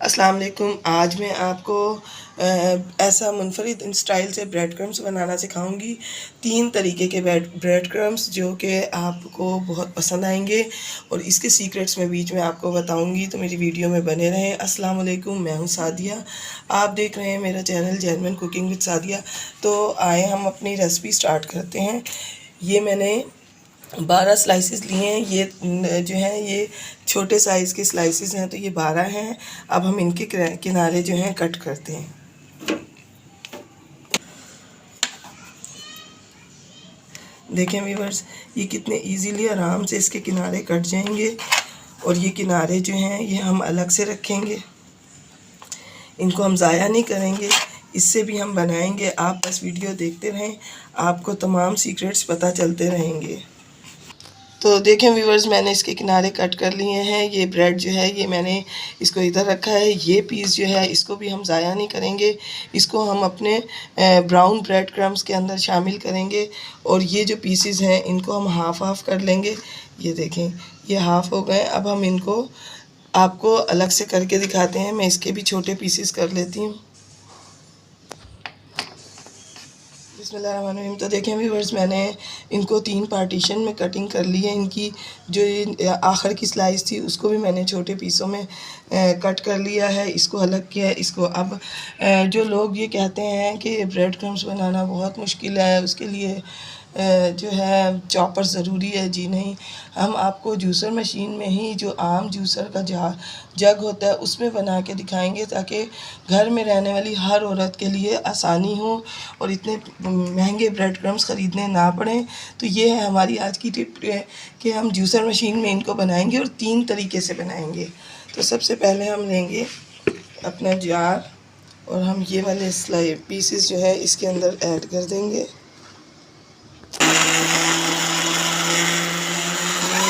अस्सलाम वालेकुम। आज मैं आपको ऐसा मुनफरिद स्टाइल से ब्रेड क्रम्स बनाना सिखाऊंगी। 3 तरीके के ब्रेड क्रम्स जो कि आपको बहुत पसंद आएंगे और इसके सीक्रेट्स मैं बीच में आपको बताऊंगी, तो मेरी वीडियो में बने रहें। अस्सलाम वालेकुम, मैं हूं सादिया, आप देख रहे हैं मेरा channel genuine cooking with Sadia. तो आए हम अपनी रेसिपी स्टार्ट करते हैं। ये मैंने 12 स्लाइसेस लिए हैं। ये जो है ये छोटे साइज़ के स्लाइसेस हैं, तो ये 12 हैं। अब हम इनके किनारे जो हैं कट करते हैं। देखें व्यूअर्स, ये कितने इजीली आराम से इसके किनारे कट जाएंगे। और ये किनारे जो हैं ये हम अलग से रखेंगे, इनको हम ज़ाया नहीं करेंगे, इससे भी हम बनाएंगे। आप बस वीडियो देखते रहें, आपको तमाम सीक्रेट्स पता चलते रहेंगे। तो देखें व्यूवर्स, मैंने इसके किनारे कट कर लिए हैं। ये ब्रेड जो है ये मैंने इसको इधर रखा है। ये पीस जो है इसको भी हम ज़ाया नहीं करेंगे, इसको हम अपने ब्राउन ब्रेड क्रम्स के अंदर शामिल करेंगे। और ये जो पीसेस हैं इनको हम हाफ़ कर लेंगे। ये देखें, ये हाफ़ हो गए। अब हम इनको आपको अलग से करके दिखाते हैं। मैं इसके भी छोटे पीसेस कर लेती हूँ। बिस्मिल्लाहिर्रहमानिर्रहीम। तो देखें व्यूअर्स, मैंने इनको 3 पार्टीशन में कटिंग कर ली है। इनकी जो आखिर की स्लाइस थी उसको भी मैंने छोटे पीसों में कट कर लिया है, इसको अलग किया है। इसको अब जो लोग ये कहते हैं कि ब्रेड क्रम्स बनाना बहुत मुश्किल है, उसके लिए जो है चॉपर ज़रूरी है, जी नहीं, हम आपको जूसर मशीन में ही जो आम जूसर का जग होता है उसमें बना के दिखाएंगे, ताकि घर में रहने वाली हर औरत के लिए आसानी हो और इतने महंगे ब्रेड क्रम्स ख़रीदने ना पड़ें। तो ये है हमारी आज की टिप कि हम जूसर मशीन में इनको बनाएंगे और 3 तरीके से बनाएंगे। तो सबसे पहले हम लेंगे अपना जार और हम ये वाले पीसेस जो है इसके अंदर ऐड कर देंगे।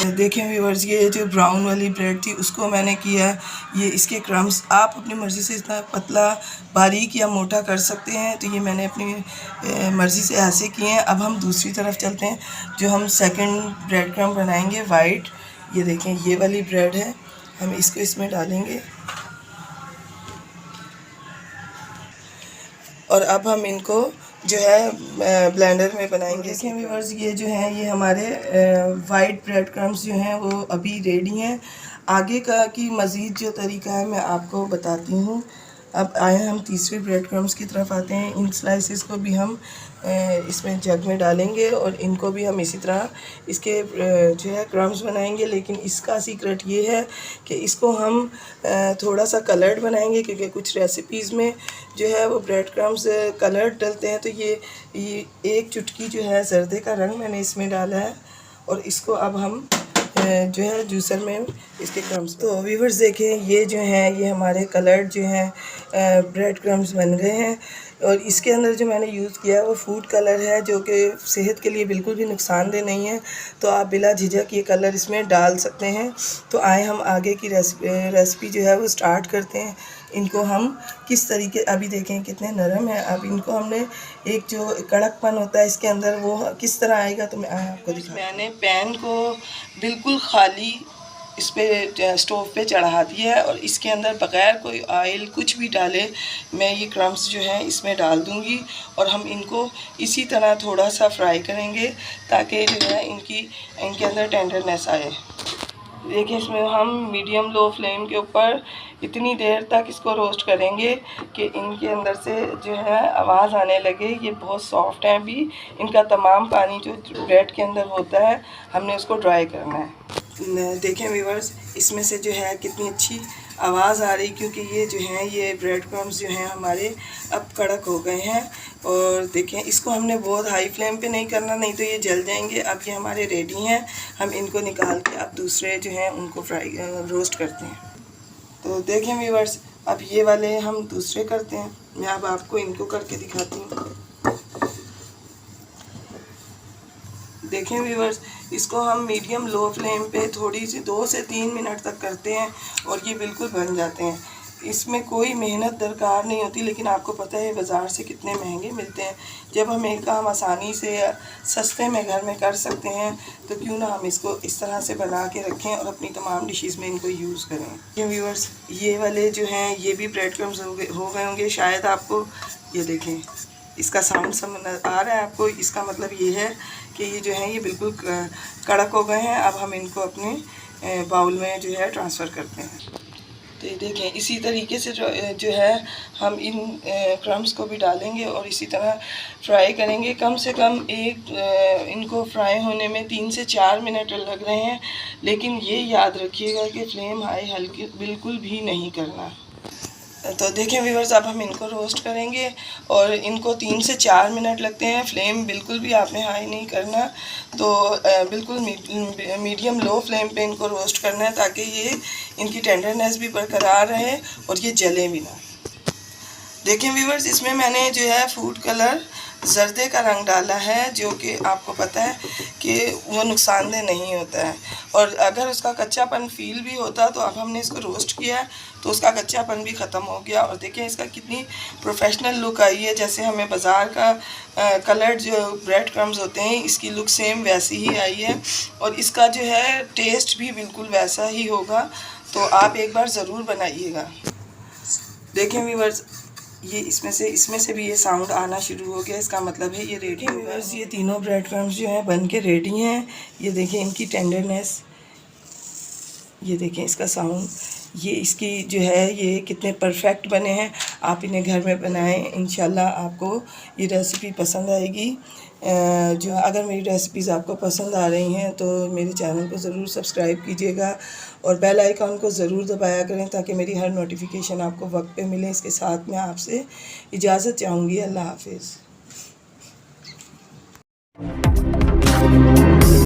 देखें व्यूअर्स, ये जो ब्राउन वाली ब्रेड थी उसको मैंने किया, ये इसके क्रम्स आप अपनी मर्ज़ी से इतना पतला बारीक या मोटा कर सकते हैं। तो ये मैंने अपनी मर्ज़ी से ऐसे किए हैं। अब हम दूसरी तरफ चलते हैं, जो हम सेकंड ब्रेड क्रम्ब बनाएंगे वाइट। ये देखें, ये वाली ब्रेड है, हम इसको इसमें डालेंगे और अब हम इनको जो है ब्लेंडर में बनाएंगे। देखें व्यूअर्स, ये जो है ये हमारे वाइट ब्रेड क्रम्स जो हैं वो अभी रेडी हैं। आगे का की मज़ीद जो तरीका है मैं आपको बताती हूँ। अब आए हम तीसरे ब्रेड क्रम्स की तरफ आते हैं। इन स्लाइसेस को भी हम इसमें जग में डालेंगे और इनको भी हम इसी तरह इसके जो है क्रम्स बनाएंगे। लेकिन इसका सीक्रेट ये है कि इसको हम थोड़ा सा कलर्ड बनाएंगे, क्योंकि कुछ रेसिपीज़ में जो है वो ब्रेड क्रम्स कलर्ड डलते हैं। तो ये एक चुटकी जो है जर्दे का रंग मैंने इसमें डाला है और इसको अब हम जो है जूसर में इसके क्रम्स। तो व्यूअर्स देखें, ये जो हैं ये हमारे कलर्ड जो हैं ब्रेड क्रम्स बन गए हैं। और इसके अंदर जो मैंने यूज़ किया है वो फूड कलर है, जो कि सेहत के लिए बिल्कुल भी नुकसानदेह नहीं है। तो आप बिला झिझक ये कलर इसमें डाल सकते हैं। तो आए हम आगे की रेसिपी जो है वो स्टार्ट करते हैं। इनको हम किस तरीके, अभी देखें कितने नरम है। अब इनको हमने एक जो कड़कपन होता है इसके अंदर वो किस तरह आएगा, तो मैं आपको दिखा। मैंने पैन को बिल्कुल खाली इस पे स्टोव पे चढ़ा दिया है और इसके अंदर बग़ैर कोई ऑयल कुछ भी डाले मैं ये क्रम्स जो हैं इसमें डाल दूँगी और हम इनको इसी तरह थोड़ा सा फ्राई करेंगे, ताकि जो है इनके अंदर टेंडरनेस आए। देखिए, इसमें हम मीडियम लो फ्लेम के ऊपर इतनी देर तक इसको रोस्ट करेंगे कि इनके अंदर से जो है आवाज़ आने लगे। ये बहुत सॉफ्ट हैं अभी, इनका तमाम पानी जो ब्रेड के अंदर होता है हमने उसको ड्राई करना है। देखें व्यूअर्स, इसमें से जो है कितनी अच्छी आवाज़ आ रही, क्योंकि ये जो हैं ये ब्रेड क्रम्स जो हैं हमारे अब कड़क हो गए हैं। और देखें, इसको हमने बहुत हाई फ्लेम पे नहीं करना, नहीं तो ये जल जाएंगे। अब ये हमारे रेडी हैं, हम इनको निकाल के अब दूसरे जो हैं उनको रोस्ट करते हैं। तो देखें व्यूअर्स, अब ये वाले हम दूसरे करते हैं। मैं अब आपको इनको करके दिखाती हूँ। देखें व्यूअर्स, इसको हम मीडियम लो फ्लेम पे थोड़ी सी 2 से 3 मिनट तक करते हैं और ये बिल्कुल बन जाते हैं। इसमें कोई मेहनत दरकार नहीं होती, लेकिन आपको पता है बाज़ार से कितने महंगे मिलते हैं। जब हम एक काम आसानी से सस्ते में घर में कर सकते हैं तो क्यों ना हम इसको इस तरह से बना के रखें और अपनी तमाम डिशेज़ में इनको यूज़ करें। ये व्यूअर्स, ये वाले जो हैं ये भी ब्रेड क्रम्स हो गए होंगे शायद आपको। ये देखें, इसका साउंड समझ आ रहा है आपको। इसका मतलब ये है कि ये जो है ये बिल्कुल कड़क हो गए हैं। अब हम इनको अपने बाउल में जो है ट्रांसफ़र करते हैं। तो ये देखें, इसी तरीके से जो है हम इन क्रम्स को भी डालेंगे और इसी तरह फ्राई करेंगे। कम से कम इनको फ्राई होने में 3 से 4 मिनट लग रहे हैं, लेकिन ये याद रखिएगा कि फ्लेम हाई हल्की बिल्कुल भी नहीं करना। तो देखें व्यूअर्स, अब हम इनको रोस्ट करेंगे और इनको 3 से 4 मिनट लगते हैं। फ्लेम बिल्कुल भी आपने हाई नहीं करना, तो बिल्कुल मीडियम लो फ्लेम पे इनको रोस्ट करना है ताकि ये इनकी टेंडरनेस भी बरकरार रहे और ये जले भी ना। देखें व्यूअर्स, इसमें मैंने जो है फूड कलर जर्दे का रंग डाला है, जो कि आपको पता है कि वो नुकसानदेह नहीं होता है, और अगर उसका कच्चापन फील भी होता तो अब हमने इसको रोस्ट किया तो उसका कच्चापन भी ख़त्म हो गया। और देखें इसका कितनी प्रोफेशनल लुक आई है, जैसे हमें बाज़ार का कलर्ड जो ब्रेड क्रम्स होते हैं इसकी लुक सेम वैसी ही आई है, और इसका जो है टेस्ट भी बिल्कुल वैसा ही होगा। तो आप एक बार ज़रूर बनाइएगा। देखें व्यूअर्स, ये इसमें से भी ये साउंड आना शुरू हो गया, इसका मतलब है ये रेडी हो गया। ये तीनों ब्रेड क्रम्स जो हैं बन के रेडी हैं। ये देखें इनकी टेंडरनेस, ये देखें इसका साउंड, ये इसकी जो है ये कितने परफेक्ट बने हैं। आप इन्हें घर में बनाएं, इंशाल्लाह आपको ये रेसिपी पसंद आएगी। जो अगर मेरी रेसिपीज़ आपको पसंद आ रही हैं तो मेरे चैनल को ज़रूर सब्सक्राइब कीजिएगा और बेल आइकन को ज़रूर दबाया करें ताकि मेरी हर नोटिफिकेशन आपको वक्त पे मिले। इसके साथ मैं आपसे इजाज़त चाहूँगी। अल्लाह हाफिज़।